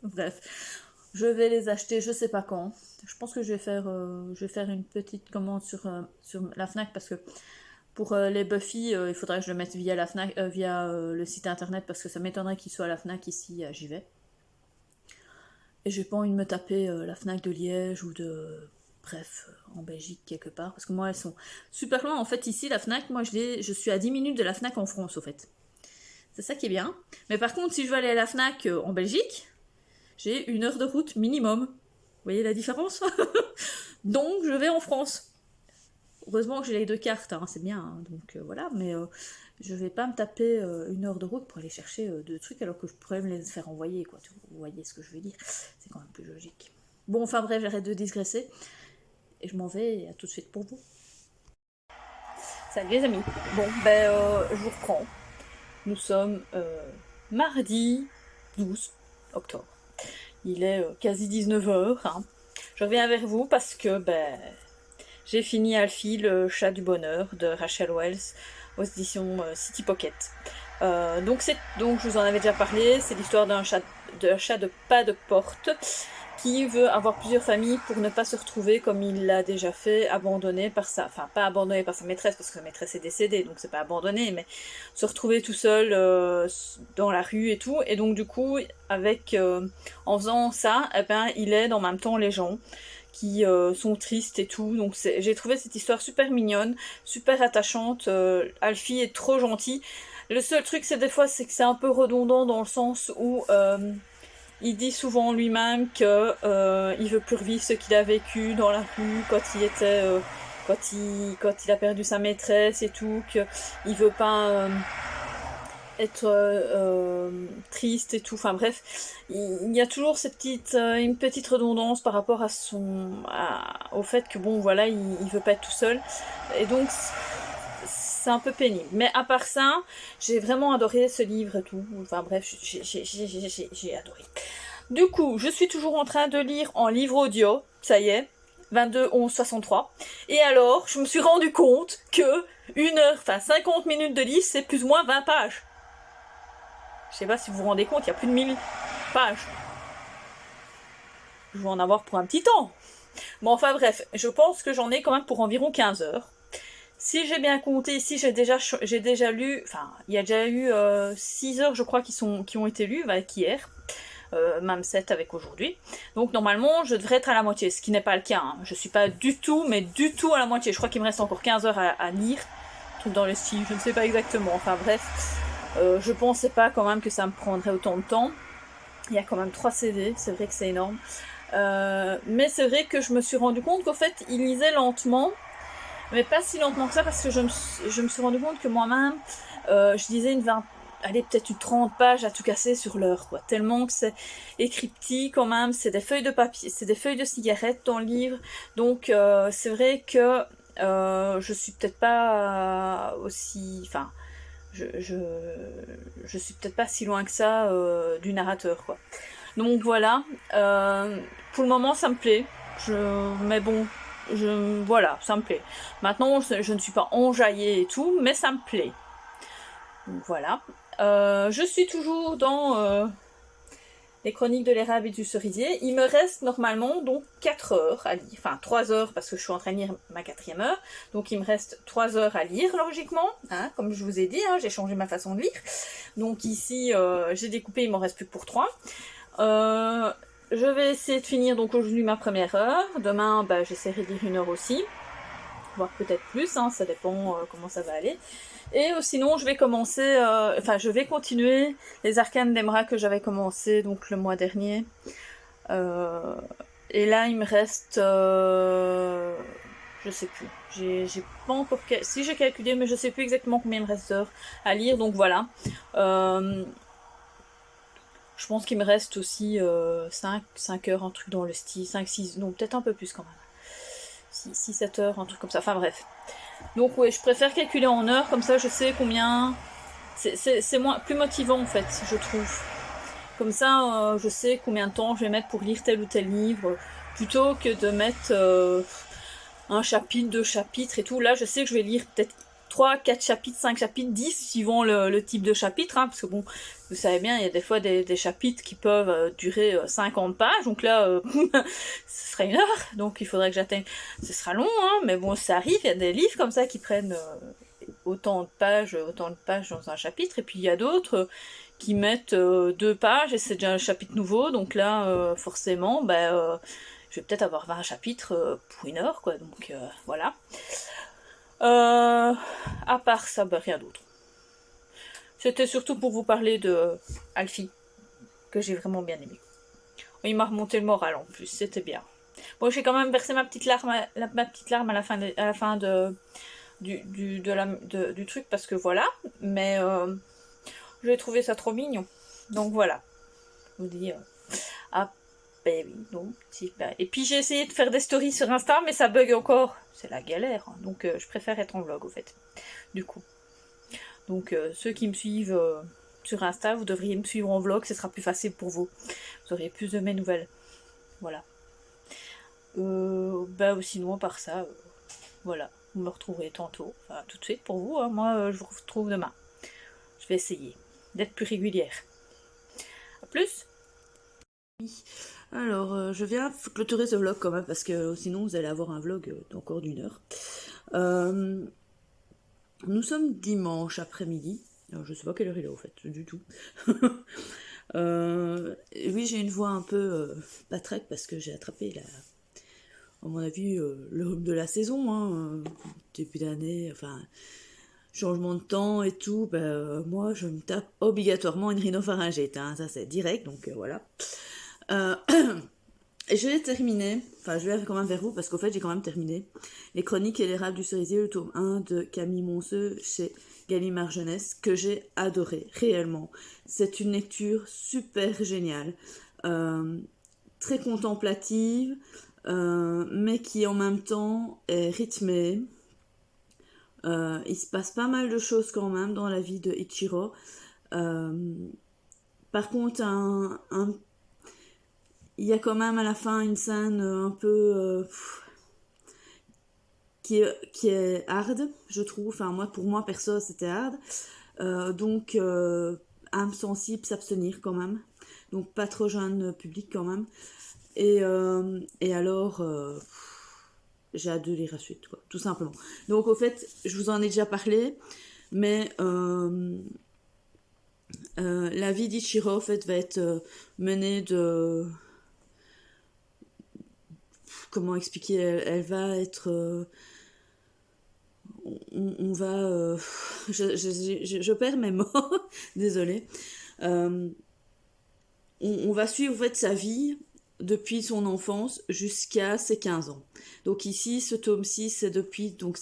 Bref, je vais les acheter, je sais pas quand. Je pense que je vais faire une petite commande sur la Fnac parce que pour les Buffy, il faudrait que je le mette via la Fnac, via le site internet parce que ça m'étonnerait qu'il soit à la Fnac ici, j'y vais. Et j'ai pas envie de me taper la Fnac de Liège ou de... Bref, en Belgique quelque part, parce que moi elles sont super loin. En fait ici la Fnac, moi je suis à 10 minutes de la Fnac en France au fait. C'est ça qui est bien. Mais par contre si je veux aller à la Fnac en Belgique, j'ai 1 heure de route minimum. Vous voyez la différence? Donc je vais en France. Heureusement que j'ai les 2 cartes, hein, c'est bien, hein, donc voilà, mais je vais pas me taper 1 heure de route pour aller chercher 2 trucs alors que je pourrais me les faire envoyer, quoi. Vous voyez ce que je veux dire? C'est quand même plus logique. Bon, enfin bref, j'arrête de digresser. Et je m'en vais, et à tout de suite pour vous. Salut les amis. Bon, je vous reprends. Nous sommes mardi 12 octobre. Il est quasi 19h. Hein. Je reviens vers vous parce que j'ai fini Alfie, le chat du bonheur de Rachel Wells. aux éditions City Pocket. Donc je vous en avais déjà parlé, c'est l'histoire d'un chat de pas de porte qui veut avoir plusieurs familles pour ne pas se retrouver comme il l'a déjà fait, abandonné par enfin pas abandonné par sa maîtresse parce que sa maîtresse est décédée, donc c'est pas abandonné, mais se retrouver tout seul dans la rue et tout, et donc du coup en faisant ça, eh ben, il aide en même temps les gens qui sont tristes et tout, donc j'ai trouvé cette histoire super mignonne, super attachante. Alfie est trop gentil. Le seul truc c'est des fois c'est que c'est un peu redondant dans le sens où il dit souvent lui-même que il veut plus revivre ce qu'il a vécu dans la rue quand il était quand il a perdu sa maîtresse et tout, qu'il veut pas être triste et tout, enfin bref, il y a toujours une petite redondance par rapport au fait que bon voilà, il veut pas être tout seul, et donc c'est un peu pénible. Mais à part ça, j'ai vraiment adoré ce livre et tout, enfin bref, j'ai adoré. Du coup, je suis toujours en train de lire en livre audio, ça y est, 22 11 63. Et alors, je me suis rendu compte que 50 minutes de livre, c'est plus ou moins 20 pages. Je sais pas si vous vous rendez compte, il y a plus de 1000 pages. Je vais en avoir pour un petit temps. Bon, enfin bref, je pense que j'en ai quand même pour environ 15 heures. Si j'ai bien compté, ici j'ai déjà lu, enfin, il y a déjà eu 6 heures, je crois, qui ont été lues, avec hier. Même 7 avec aujourd'hui. Donc normalement, je devrais être à la moitié, ce qui n'est pas le cas. Hein. Je suis pas du tout, mais du tout à la moitié. Je crois qu'il me reste encore 15 heures à lire. Truc dans le style, je ne sais pas exactement. Enfin bref, je pensais pas quand même que ça me prendrait autant de temps. Il y a quand même 3 CD, c'est vrai que c'est énorme. Mais c'est vrai que je me suis rendu compte qu'en fait, il lisait lentement. Mais pas si lentement que ça, parce que je me suis rendu compte que moi-même, je lisais peut-être une 30 pages à tout casser sur l'heure, quoi. Tellement que c'est écrit petit quand même, c'est des feuilles de papier, c'est des feuilles de cigarettes dans le livre. Donc c'est vrai que je suis peut-être pas aussi... Enfin, je suis peut-être pas si loin que ça du narrateur, quoi. Donc voilà, pour le moment ça me plaît. Mais bon, voilà, ça me plaît. Maintenant, je ne suis pas enjaillée et tout, mais ça me plaît. Donc voilà. Je suis toujours dans les chroniques de l'érable et du cerisier. Il me reste normalement donc 4 heures à lire. Enfin, 3 heures parce que je suis en train de lire ma 4e heure. Donc il me reste 3 heures à lire, logiquement. Hein, comme je vous ai dit, hein, j'ai changé ma façon de lire. Donc ici, j'ai découpé, il m'en reste plus que pour 3. Je vais essayer de finir donc aujourd'hui ma 1re heure. Demain, j'essaierai de lire 1 heure aussi. Voire peut-être plus, hein, ça dépend comment ça va aller. Et sinon, je vais je vais continuer les Arcanes d'Emra que j'avais commencé donc le mois dernier. Et là, il me reste... je sais plus. J'ai pas encore... Si j'ai calculé, mais je sais plus exactement combien il me reste d'heures à lire, donc voilà. Je pense qu'il me reste aussi 5 heures, un truc dans le style, 5, 6, non, peut-être un peu plus quand même. 6, 7 heures, un truc comme ça, enfin bref. Donc ouais, je préfère calculer en heures, comme ça je sais combien... C'est plus motivant en fait, je trouve. Comme ça, je sais combien de temps je vais mettre pour lire tel ou tel livre, plutôt que de mettre un chapitre, 2 chapitres et tout. Là, je sais que je vais lire peut-être 3, 4 chapitres, 5 chapitres, 10, suivant le type de chapitre, hein, parce que bon, vous savez bien, il y a des fois des chapitres qui peuvent durer 50 pages, donc là, ce serait 1 heure, donc il faudrait que j'atteigne... Ce sera long, hein, mais bon, ça arrive, il y a des livres comme ça qui prennent autant de pages dans un chapitre, et puis il y a d'autres qui mettent 2 pages, et c'est déjà un chapitre nouveau, donc là, forcément, je vais peut-être avoir 20 chapitres pour 1 heure, quoi, donc voilà. À part ça, rien d'autre. C'était surtout pour vous parler de Alfie, que j'ai vraiment bien aimé. Il m'a remonté le moral en plus, c'était bien. Bon, j'ai quand même versé ma petite larme à la fin du truc, parce que voilà, mais j'ai trouvé ça trop mignon. Donc voilà. Je vous dis, ben oui, non. Et puis j'ai essayé de faire des stories sur Insta, mais ça bug encore. C'est la galère. Hein. Donc je préfère être en vlog, au fait. Du coup. Donc ceux qui me suivent sur Insta, vous devriez me suivre en vlog, ce sera plus facile pour vous. Vous auriez plus de mes nouvelles. Voilà. Sinon, par ça, voilà. vous me retrouverez tantôt, enfin tout de suite pour vous, hein. Moi je vous retrouve demain. Je vais essayer d'être plus régulière. A plus. Alors, je viens clôturer ce vlog quand même, parce que sinon vous allez avoir un vlog d'encore d'1 heure. Nous sommes dimanche après-midi. Alors, je sais pas quelle heure il est au fait, du tout. Oui, j'ai une voix un peu patraque parce que j'ai attrapé, à mon avis, le rhume de la saison, hein, début d'année, enfin, changement de temps et tout. Moi, je me tape obligatoirement une rhinopharyngite, hein, ça c'est direct, donc voilà. Et je l'ai terminé, enfin je vais quand même vers vous parce qu'au fait j'ai quand même terminé Les Chroniques et l'érable du cerisier, le tome 1 de Camille Monceux chez Gallimard Jeunesse, que j'ai adoré, réellement. C'est une lecture super géniale, très contemplative, mais qui en même temps est rythmée. Il se passe pas mal de choses quand même dans la vie de Ichiro. Par contre, il y a quand même à la fin une scène un peu qui est hard, je trouve. Enfin, pour moi perso, c'était hard. Donc, âme sensible, s'abstenir quand même. Donc, pas trop jeune public quand même. Et alors, j'ai hâte de lire la suite, quoi, tout simplement. Donc, au fait, je vous en ai déjà parlé, mais la vie d'Ichiro, en fait, va être menée de... Comment expliquer, elle va être... on va... je perds mes mots, désolée. On va suivre en fait sa vie depuis son enfance jusqu'à ses 15 ans. Donc ici, ce tome 6, c'est depuis donc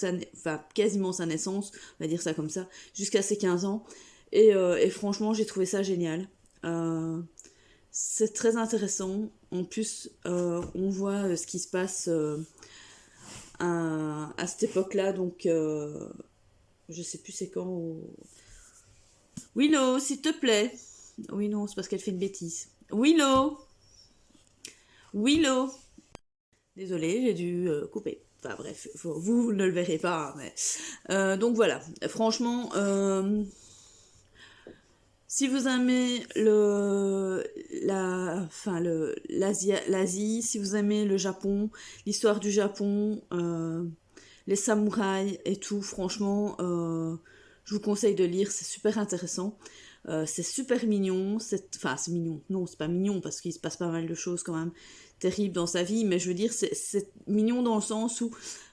quasiment sa naissance, on va dire ça comme ça, jusqu'à ses 15 ans. Et franchement, j'ai trouvé ça génial. C'est très intéressant. En plus, on voit ce qui se passe à cette époque-là. Donc, je sais plus c'est quand. Willow, s'il te plaît. Oui, non, c'est parce qu'elle fait une bêtise. Willow. Désolée, j'ai dû couper. Enfin bref, vous ne le verrez pas, mais... donc voilà, franchement, si vous aimez l'Asie, si vous aimez le Japon, l'histoire du Japon, les samouraïs et tout, franchement, je vous conseille de lire, c'est super intéressant. C'est super mignon, enfin c'est mignon, non c'est pas mignon parce qu'il se passe pas mal de choses quand même terribles dans sa vie, mais je veux dire c'est mignon dans le sens où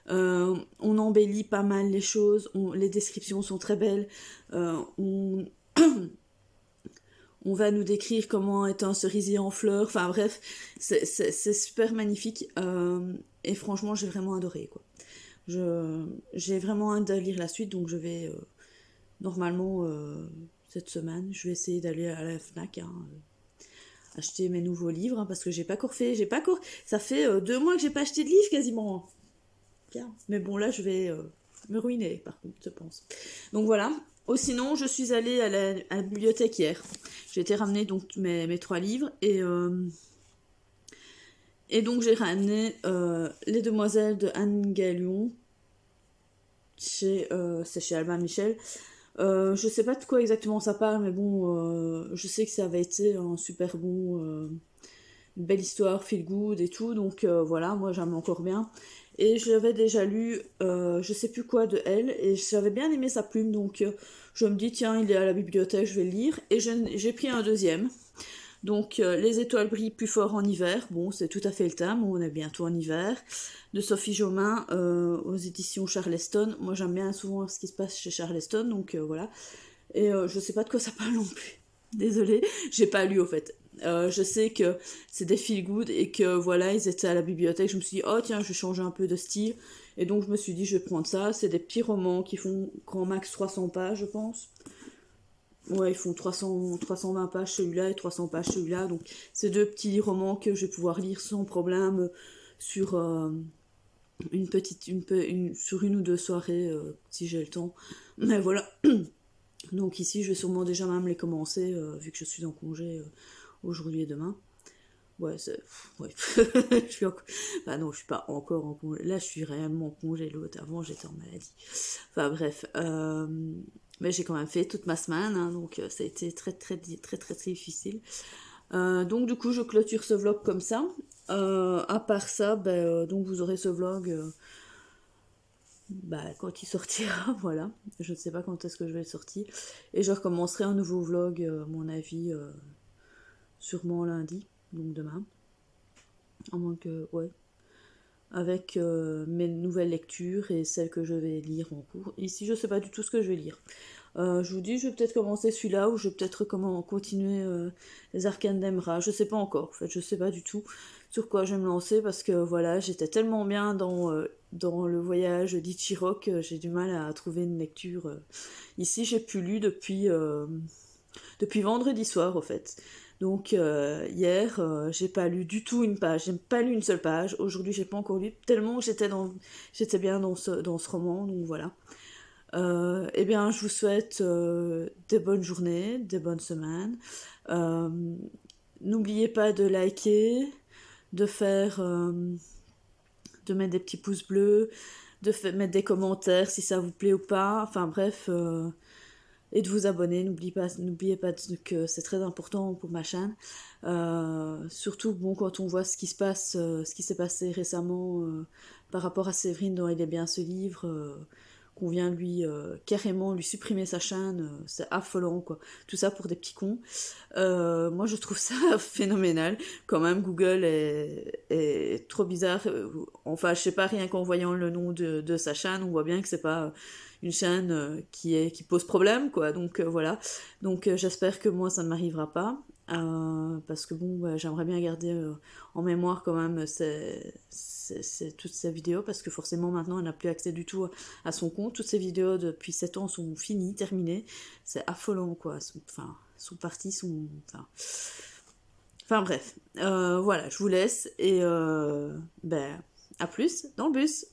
on embellit pas mal les choses, les descriptions sont très belles, on va nous décrire comment est un cerisier en fleurs, enfin bref, c'est super magnifique, et franchement j'ai vraiment adoré, quoi. J'ai vraiment hâte de lire la suite, donc je vais normalement cette semaine, je vais essayer d'aller à la FNAC, hein, acheter mes nouveaux livres, hein, parce que j'ai pas encore ça fait 2 mois que j'ai pas acheté de livres quasiment. Bien. Mais bon là je vais me ruiner par contre, je pense. Donc voilà. Sinon, je suis allée à la bibliothèque hier. J'ai été ramener donc mes 3 livres et donc j'ai ramené Les Demoiselles de Anne Galion. C'est chez Albin Michel. Je sais pas de quoi exactement ça parle, mais bon, je sais que ça avait été un super bon, une belle histoire, feel good et tout, donc voilà, moi j'aime encore bien. Et j'avais déjà lu, je sais plus quoi de elle, et j'avais bien aimé sa plume, donc je me dis, tiens, il est à la bibliothèque, je vais le lire, et j'ai pris un deuxième. Donc, Les étoiles brillent plus fort en hiver, bon, c'est tout à fait le thème, on est bientôt en hiver, de Sophie Jomain, aux éditions Charleston. Moi, j'aime bien souvent ce qui se passe chez Charleston, donc voilà. Et je sais pas de quoi ça parle non plus. Désolée, j'ai pas lu au fait. Je sais que c'est des feel good et que voilà, ils étaient à la bibliothèque. Je me suis dit, oh tiens, je vais changer un peu de style. Et donc, je me suis dit, je vais prendre ça. C'est des petits romans qui font grand max 300 pages, je pense. Ouais, ils font 320 pages celui-là et 300 pages celui-là. Donc, c'est 2 petits romans que je vais pouvoir lire sans problème sur sur une ou 2 soirées si j'ai le temps. Mais voilà. Donc, ici, je vais sûrement déjà même les commencer vu que je suis en congé aujourd'hui et demain. Ouais, ouais. Je suis bah non, je suis pas encore en congé. Là, je suis réellement en congé. L'autre, avant, j'étais en maladie. Enfin bref. Mais j'ai quand même fait toute ma semaine, hein, donc ça a été très difficile. Donc du coup, je clôture ce vlog comme ça. À part ça, donc vous aurez ce vlog quand il sortira, voilà. Je ne sais pas quand est-ce que je vais le sortir. Et je recommencerai un nouveau vlog, à mon avis, sûrement lundi, donc demain. À moins que, ouais, avec mes nouvelles lectures et celles que je vais lire en cours. Ici, je sais pas du tout ce que je vais lire. Je vous dis, je vais peut-être commencer celui-là ou je vais peut-être continuer les Arcanes d'Emra. Je sais pas encore. En fait, je sais pas du tout sur quoi je vais me lancer parce que voilà, j'étais tellement bien dans le voyage d'Ichiro que j'ai du mal à trouver une lecture. Ici, j'ai plus lu depuis vendredi soir, au fait. Donc hier, j'ai pas lu du tout une page, j'ai pas lu une seule page. Aujourd'hui, j'ai pas encore lu tellement que j'étais bien dans ce roman, donc voilà. Eh bien, je vous souhaite des bonnes journées, des bonnes semaines. Euh, N'oubliez pas de liker, de faire, de mettre des petits pouces bleus, mettre des commentaires si ça vous plaît ou pas. Enfin bref, et de vous abonner. N'oubliez pas que c'est très important pour ma chaîne. Surtout bon, quand on voit ce qui se passe, ce qui s'est passé récemment par rapport à Séverine dans Il est bien ce livre, qu'on vient carrément lui supprimer sa chaîne, c'est affolant quoi. Tout ça pour des petits cons. Moi je trouve ça phénoménal. Quand même, Google est trop bizarre. Enfin, je sais pas, rien qu'en voyant le nom de sa chaîne, on voit bien que c'est pas une chaîne qui pose problème, quoi. Donc voilà. Donc j'espère que moi ça ne m'arrivera pas. Parce que bon, j'aimerais bien garder en mémoire quand même toutes ces vidéos, parce que forcément maintenant elle n'a plus accès du tout à son compte. Toutes ces vidéos depuis 7 ans sont finies, terminées. C'est affolant, quoi. Sont partis, enfin bref. Voilà, je vous laisse et à plus dans le bus.